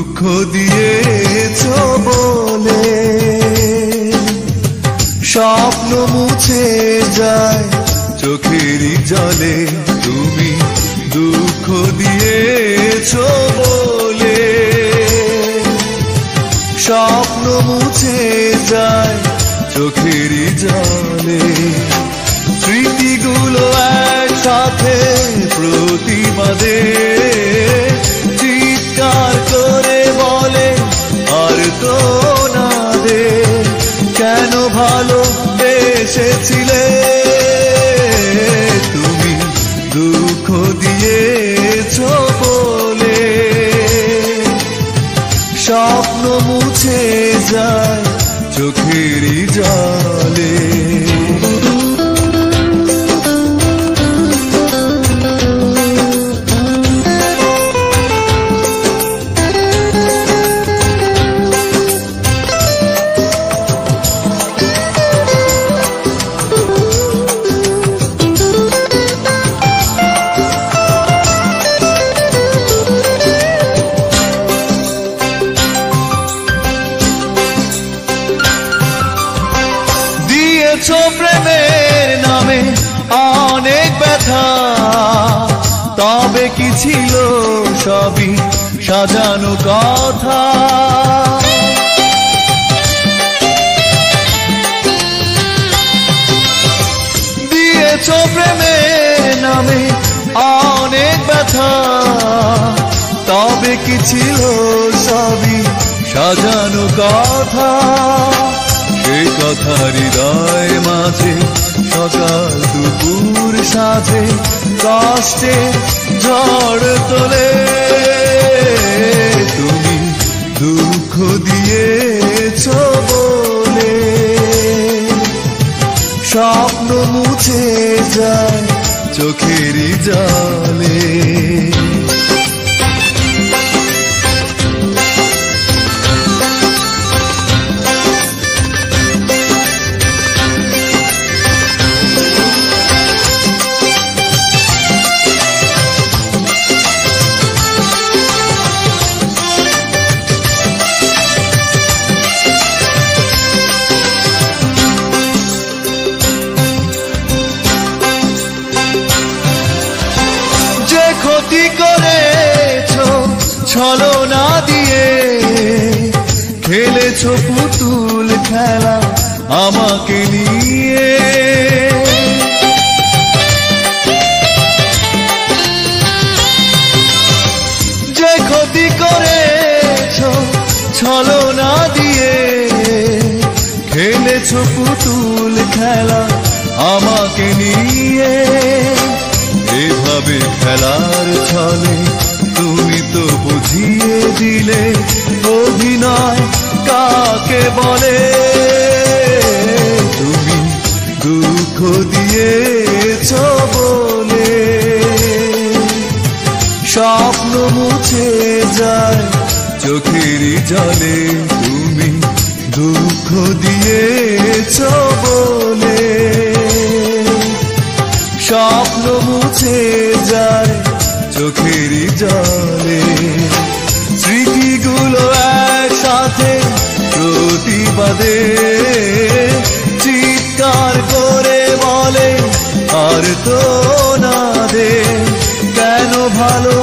দুঃখ দিয়েছ বলে স্বপ্ন মুছে যায় চোখেরই জলে। তুমি দুঃখ দিয়েছ বলে স্বপ্ন মুছে যায় চোখেরই জলে। স্মৃতিগুলো একসাথে প্রতিবাদে চিৎকার করে বলে আর তো না রে, কেন ভালোবেসেছিলে তুমি দুঃখ দিয়েছ বলে স্বপ্ন মুছে যায় চোখেরই জলে। প্রেমের নামে অনেক ব্যথা, তবে কি ছিল সবই সাজানো কথা। দিয়েছ প্রেমের নামে অনেক ব্যথা, তবে কি ছিল সবই সাজানো কথা। সে কথা হৃদয় মাঝে সকাল দুপুর সাজে কষ্টে ঝড় তোলে। তুমি দুঃখ দিয়েছ বলে স্বপ্ন মুছে যায় চোখেরই জলে। ক্ষতি করেছ ছলনা দিয়ে, খেলেছ পুতুল খেলা আমাকে নিয়ে। যে ক্ষতি করেছ ছলনা দিয়ে, খেলেছ পুতুল খেলা আমাকে নিয়ে। এভাবে খেলার ছলে তুমি তো বুঝিয়ে দিলে অভিনয় কাকে বলে। তুমি দুঃখ দিয়েছ বলে স্বপ্ন মুছে যায় চোখেরই জলে। তুমি দুঃখ দিয়েছ বলে স্বপ্ন মুছে যায় চোখেরই জলে। স্মৃতিগুলো একসাথে প্রতিবাদে চিৎকার করে বলে আর তো না রে, কেন ভালো